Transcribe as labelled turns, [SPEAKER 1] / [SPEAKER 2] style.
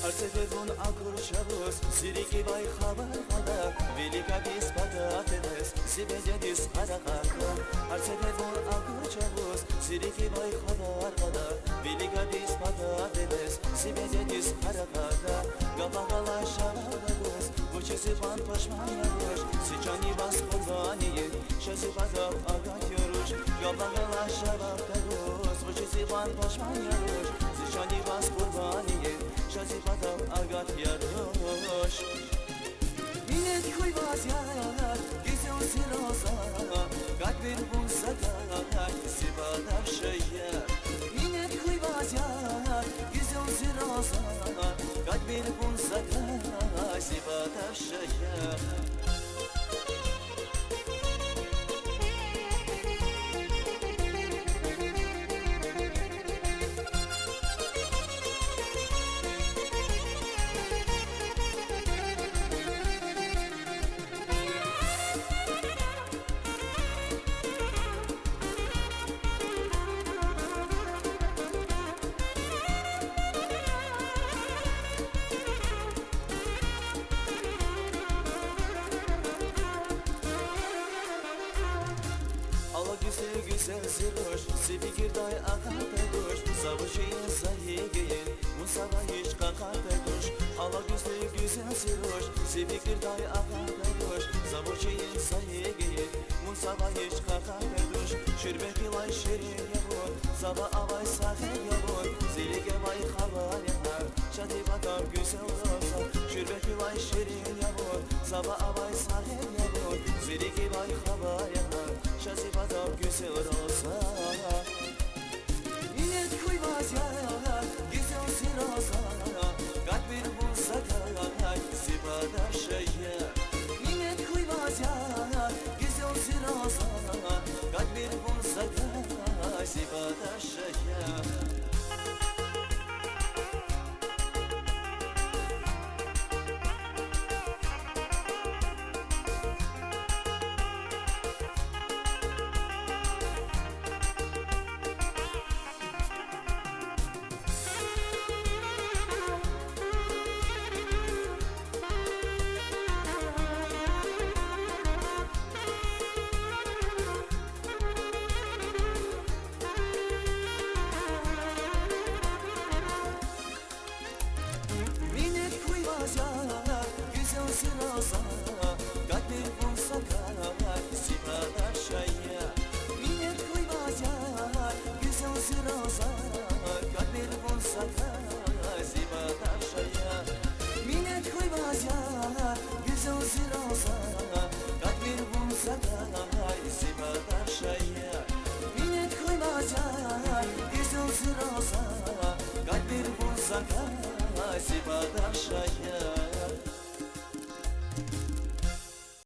[SPEAKER 1] Arsedevun akur şavuz Siriki bay haber kada Velika biz patatenes Sibecedis harakaka Arsedevun akur şavuz Siriki bay haber kada Velika biz patatenes Sibecedis harakaka Gala gala şavuz Vuçesi pan paşman yavuş Sıçani bas kurbaniye Şası badab agat yoruş Gala gala şavuz Vuçesi pan paşman yavuş Sıçani bas kurbaniye Şası badab agat yoruş Minet kuy baz yar Gizyon siroza Kalbir bulsada Sibadab şeyyar Minet kuy baz yar Gizyon siroza Kalbir bulsada Sibadab şeyyar Ala güzel güzel ziroş Sifikirday akata duş Zavuşiyin sahigeyin Musava hiç kakata duş Ala güzel güzel ziroş Sifikirday akata duş Zavuşiyin sahigeyin Musava hiç kakata duş Şirbeki lay şirin yavun Zava avay sahil yavun Zilike vay havar yahar Şadi badab güzel rosa Şirbeki lay şirin yavun Zava avay sahil yavun Zilike vay havar yahar Şasi badab güzel rosa Minet kuy baz yar Güzel sirosa Kalbir bulsada Sibadab şeyyar Minet kuy baz yar Güzel sirosa Kalbir bulsada Sibadab şeyyar Sirosa Kalbir bulsada Sibadab şeyyar Minet kuy baz yar Güzel sirosa Kalbir bulsada Sibadab şeyyar Minet kuy baz yar Güzel sirosa Kalbir bulsada Sibadab şeyyar Minet kuy baz yar Güzel sirosa Kalbir bulsada Sibadab şeyyar